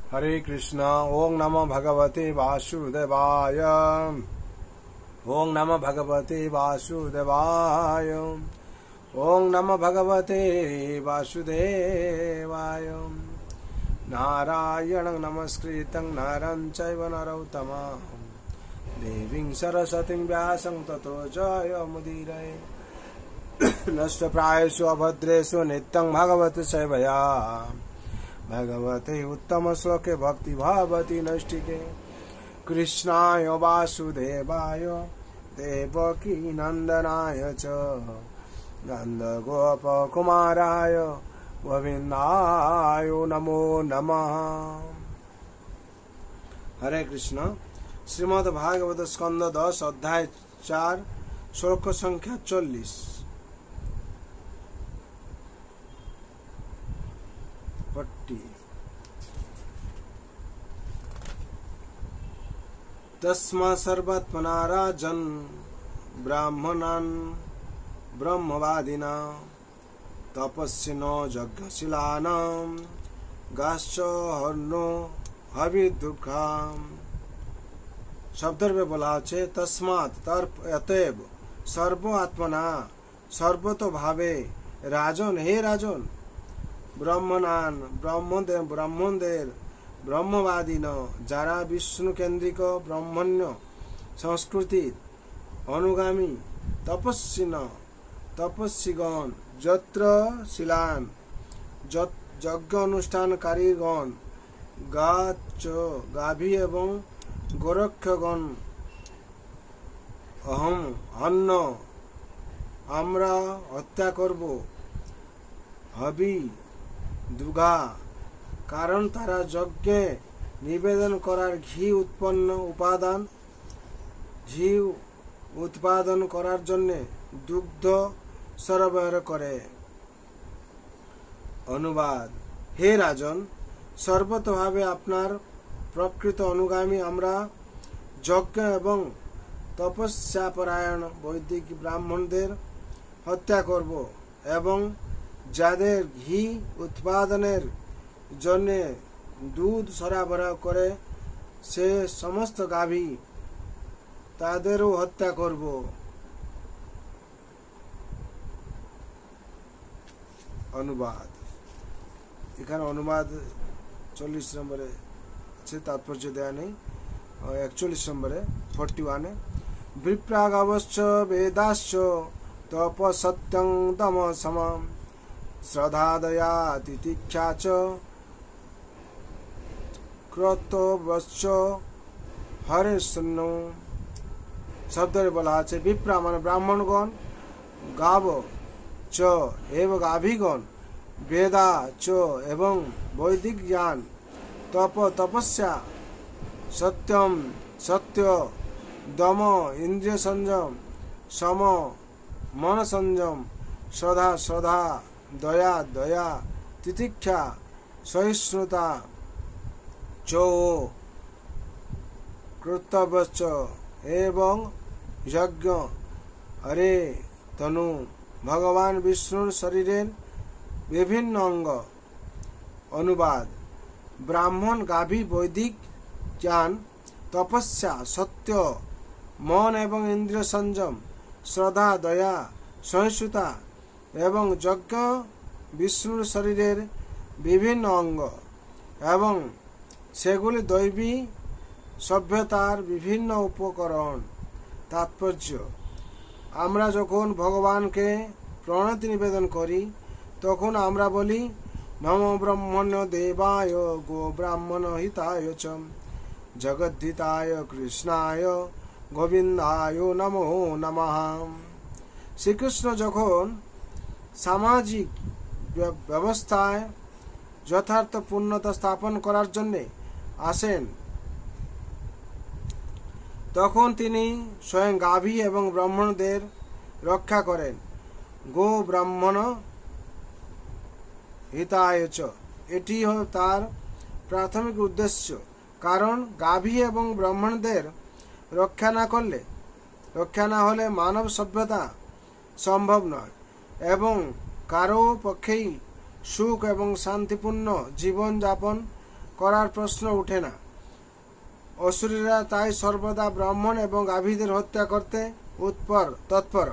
हरे कृष्णा। ओं नमो भगवते वासुदेवाय। ओं नमो भगवते वासुदेवाय। ओं नमो भगवते वासुदेवाय। नारायणं नमस्कृतं नरं चैव नरोत्तमं देवीं सरस्वतीं व्यासं ततो जयमुदीरये। नष्टप्रायेषु अभद्रेषु नित्यं भगवती सेवया भगवते उत्तम श्लोके भक्ति भवति नैष्टिके। कृष्णाय वासुदेवाय देवकी नंदनाय च नन्दगोपकुमाराय गोविन्दाय नमो नमः। हरे कृष्ण। श्रीमद् भागवत स्कंद 10 अध्याय 4 श्लोक संख्या 40। तस्मा सर्वात्मना राजन् ब्राह्मणान् ब्रह्मवादिना तपस्विनो यज्ञशीलानां गाश्च हर्नो हविदुर्गाम। शब्द में बोला है तस्मात् तर्प अतएव सर्व आत्मना सर्वतो भावे राजन हे राजन ब्रह्मणान ब्रह्मदेर ब्रह्मवादी न जारा विष्णु केंद्रिक ब्रह्मण्य संस्कृति अनुगामी तपस्वी न तपस्वीगण जत्र शिलान यज्ञ अनुष्ठानकारीगण गाच गाभी एवं गोरक्षगण अहम अन्न आम्रा हत्या करब हबी दुगा कारण तारा यज्ञ निवेदन करार घी उत्पादन करार जन्य दुग्ध सरबराह करे। अनुवाद। हे राजन सर्वतोभावे आपनार प्रकृत अनुगामी आम्रा यज्ञ एवं तपस्यापरायण वैदिक ब्राह्मणदेर हत्या करब एवं जादेर घी उत्पादनेर जन्य दूध सराबराह करे से समस्त गाभी तादेरो हत्या करब। अनुवाद। एखाने अनुवाद 40 नम्बरे আছে, तात्पर्य দেয়া নেই। 41 নম্বরে 41 विप्रागवश्च वेदाश्च तप सत्यं तम समम श्रद्धादया तितिक्षा च क्रतवश्च हरे सुन्नो। शब्द बोला है विप्रा मान ब्राह्मणगण गाव च एवं गाभिगण वेदा च एवं वैदिक ज्ञान तप तपस्या सत्यम सत्य दम इंद्रिय संयम सम मन संयम श्रद्धा श्रद्धा दया दया तितिक्षा सहिष्णुता चो कृतवश्च एवं यज्ञ हरे तनु भगवान विष्णु शरीरेर विभिन्न अंग। अनुवाद। ब्राह्मण गाभी वैदिक ज्ञान तपस्या सत्य मन एवं इंद्रिय संयम श्रद्धा दया सहिष्णुता एवं यज्ञ विष्णु शरीरेर विभिन्न अंग एवं सेगुली दैवी सभ्यतार विभिन्न उपकरण। तात्पर्य। आम्रा जखन भगवान के प्रणति निवेदन करी तखन आम्रा बोली नमो ब्रह्मण्य देवाय गो ब्राह्मण हिताय च जगद्धिताय कृष्णाय गोविंदाय नमो नमः। श्रीकृष्ण जखन सामाजिक व्यवस्थाय यथार्थ पूर्णता स्थापन करार जन्य आसेन तखन तिनी स्वयं गाभी एवं ब्राह्मणदेर रक्षा करें। गो ब्राह्मण हिताय च एटी हो तार प्राथमिक उद्देश्य। कारण गाभी एवं ब्राह्मणदेर रक्षा ना होले मानव सभ्यता संभव नय एवं कारो पक्षे सुख एवं शांतिपूर्ण जीवन यापन করার প্রশ্ন ওঠে না। অসুরীরা তাই সর্বদা ব্রাহ্মণ এবং গাভীদের হত্যা করতে তৎপর।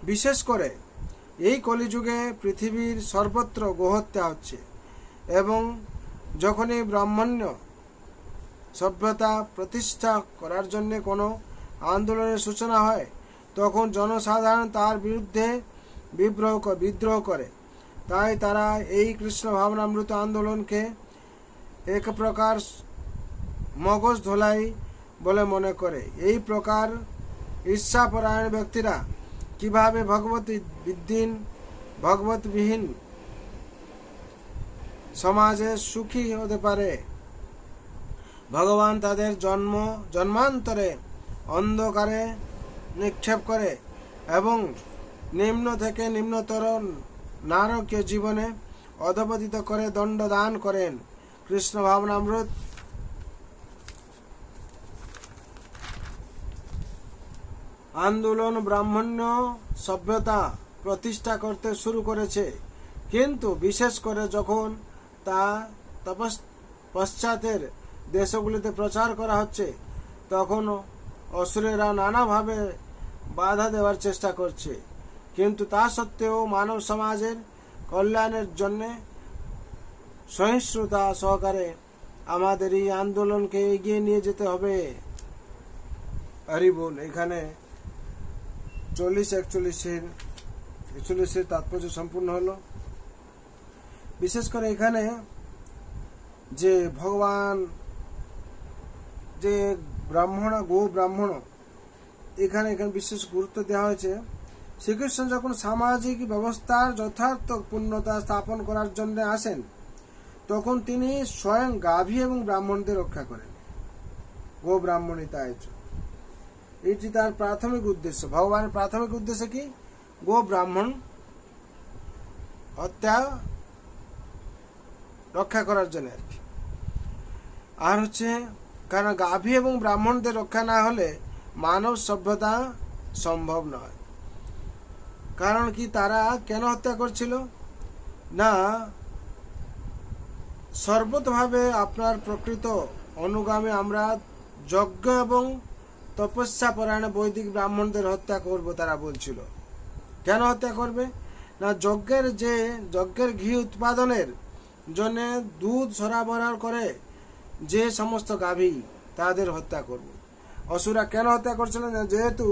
বিশেষ করে এই কলিযুগে পৃথিবীর সর্বত্র গোহত্যা হচ্ছে, এবং যখনই ব্রাহ্মণ্য সভ্যতা প্রতিষ্ঠা করার জন্য কোনো আন্দোলনের সূচনা হয়, তখন জনসাধারণ তার বিরুদ্ধে বিদ্রোহ করে। তাই তারা এই কৃষ্ণ ভাবনামৃত আন্দোলনকে এক প্রকার মগজ ধোলাই বলে মনে করে। এই প্রকার ঈর্ষাপরায়ণ ব্যক্তিরা কিভাবে ভগবতবিহীন সমাজে সুখী হতে পারে? ভগবান তাদের জন্মান্তরে অন্ধকারে নিক্ষেপ করে এবং নিম্ন থেকে নিম্নতর নারকীয় জীবনে অধপতিত করে দণ্ড দান করেন। কৃষ্ণ ভাবনামৃত আন্দোলন ব্রাহ্মণ্য সভ্যতা প্রতিষ্ঠা করতে শুরু করেছে, কিন্তু বিশেষ করে যখন তা পশ্চাতের দেশগুলিতে প্রচার করা হচ্ছে, তখন অসুরেরা নানাভাবে বাধা দেওয়ার চেষ্টা করছে। কিন্তু তা সত্ত্বেও মানব সমাজের কল্যাণের জন্য সহিষ্ণুতা সহকারে আমাদের এই আন্দোলনকে এগিয়ে নিয়ে যেতে হবে। হরি বল। এখানে 40-41 তাৎপর্য সম্পূর্ণ হলো। বিশেষ করে এখানে যে ভগবান যে গো ব্রাহ্মণ এখানে বিশেষ গুরুত্ব দেওয়া হয়েছে। শ্রীকৃষ্ণ যখন সামাজিক ব্যবস্থার যথার্থ পূর্ণতা স্থাপন করার জন্য আসেন, তখন তিনি স্বয়ং গাভী এবং ব্রাহ্মণদের রক্ষা করেন। গো ব্রাহ্মণিতায় এটি তার প্রাথমিক উদ্দেশ্য। ভগবানের প্রাথমিক উদ্দেশ্য কি? গো ব্রাহ্মণ হত্যা রক্ষা করার জন্য আর কি। আর কারণ গাভী এবং ব্রাহ্মণদের রক্ষা না হলে মানব সভ্যতা সম্ভব নয়। কারণ কি, তারা কেন হত্যা করছিল না? সর্বতভাবে আপনার প্রকৃত অনুগামী আমরা যজ্ঞ এবং তপস্যা পরায়ণ বৈদিক ব্রাহ্মণদের হত্যা করব, তারা বলছিল। কেন হত্যা করবে না? যজ্ঞের ঘি উৎপাদনের জন্য দুধ সরবরাহ করে যে সমস্ত গাভী, তাদের হত্যা করবে। অসুরা কেন হত্যা করছিল না? যেহেতু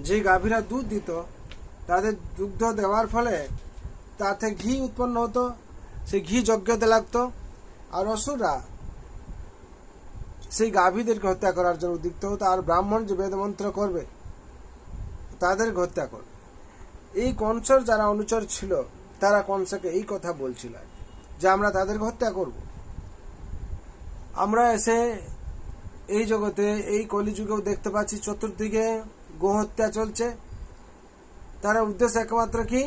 যে গাভীরা দুধ দিত, তাদের দুগ্ধ দেওয়ার ফলে তাতে ঘি উৎপন্ন হতো, সেই ঘি যজ্ঞতে লাগতো, আর অসুররা সেই গাভীদেরকে হত্যা করার জন্য উদ্যুক্ত হতো। আর ব্রাহ্মণ যে বেদমন্ত্র করবে, তাদেরকে হত্যা করবে। এই কংসর যারা অনুচর ছিল, তারা কংসকে এই কথা বলছিল যে আমরা তাদেরকে হত্যা করব। আমরা এসে এই জগতে এই কলিযুগেও দেখতে পাচ্ছি চতুর্দিকে গোহত্যা চলছে। তার উদ্দেশ্য একমাত্র কি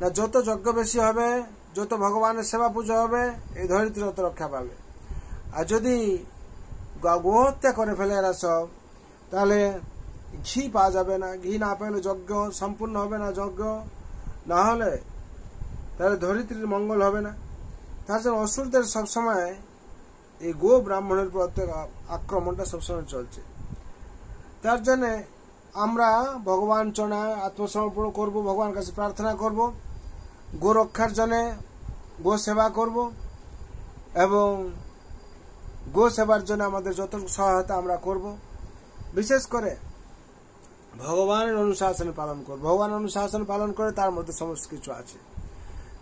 না, যত যজ্ঞ বেশি হবে, যত ভগবানের সেবা পূজা হবে, এই ধরিত্রী তত রক্ষা পাবে। আর যদি গোহত্যা করে ফেলে এরা সব, তাহলে ঘি পাওয়া যাবে না। ঘি না পেলে যজ্ঞ সম্পূর্ণ হবে না। যজ্ঞ না হলে তাহলে ধরিত্রীর মঙ্গল হবে না। তার জন্য অসুরদের সবসময় এই গো ব্রাহ্মণের প্রত্যেক আক্রমণটা সবসময় চলছে। তার জন্য আমরা ভগবান চরণে আত্মসমর্পণ করব, ভগবান কাছে প্রার্থনা করব, গো রক্ষার জন্য গো সেবা করব, এবং গো সেবার জন্য আমাদের যত সহায়তা আমরা করব। বিশেষ করে ভগবানের অনুশাসন পালন করব। ভগবান অনুশাসন পালন করে তার মধ্যে সমস্ত কিছু আছে।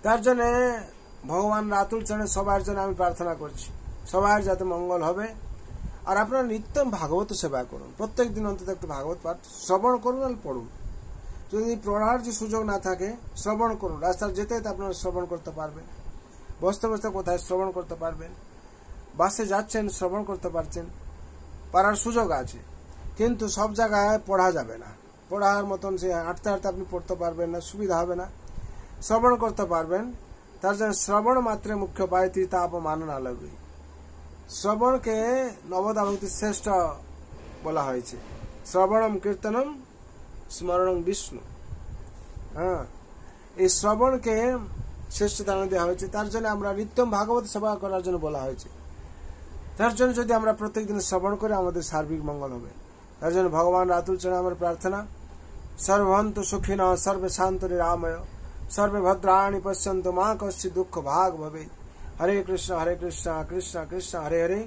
তার জন্য ভগবান রাতুল চরণে সবার জন্য আমি প্রার্থনা করছি, সবার যাতে মঙ্গল হবে। আর আপনারা নিত্য ভাগবত সেবা করুন, প্রত্যেক দিন অন্তত একটু ভাগবত পাঠ শ্রবণ করুন আর পড়ুন। যদি পড়ার যে সুযোগ না থাকে, শ্রবণ করুন। রাস্তায় যেতে আপনারা শ্রবণ করতে পারবেন, বসতে বসতে কোথায় শ্রবণ করতে পারবেন, বাসে যাচ্ছেন শ্রবণ করতে পারছেন, পারার সুযোগ আছে। কিন্তু সব জায়গায় পড়া যাবে না। পড়ার মতন সে হাঁটতে হাঁটতে আপনি পড়তে পারবেন না, সুবিধা হবে না। শ্রবণ করতে পারবেন, তার জন্য শ্রবণ মাত্রে মুখ্য পাইতি তাপ মাননা লাগবে। শ্রবণকে নবদা ভক্তি শ্রেষ্ঠ বলা হয়েছে। শ্রবণম কীর্তনম স্মরণম বিষ্ণু। হ্যাঁ, এই শ্রবণকে শ্রেষ্ঠ দান দেওয়া হয়েছে, তার জন্য আমরা নিত্যম ভাগবত সেবা করার জন্য বলা হয়েছে। তার জন্য যদি আমরা প্রত্যেকদিন শ্রবণ করে আমাদের সার্বিক মঙ্গল হবে। তার জন্য ভগবান রাতুল চরণে আমার প্রার্থনা, সর্বন্ত সুখিন সর্বে শান্ত নিরাময় সর্বে ভদ্রাণি পশ্যন্ত মা কশ্চিৎ দুঃখ ভাগ ভবে। হরে কৃষ্ণ কৃষ্ণ কৃষ্ণ হরে হরে,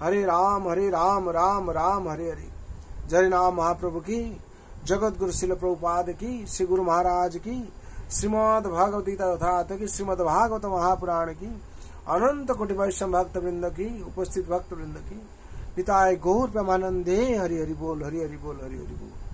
हरे राम राम राम हरे हरे। जय नाम महाप्रभु की, जगत गुरु शिल प्रभुपाद की, श्री गुरु महाराज की, श्रीमद् भगवत गीता यथार्थ की, श्रीमद् भागवत महापुराण की, अनंत कोटि वैष्णव भक्त वृंद की, उपस्थित भक्त वृंद की, पिताय गौर प्रेमानंदे। हरि हरि बोल, हरि हरि बोल, हरि हरि बोल।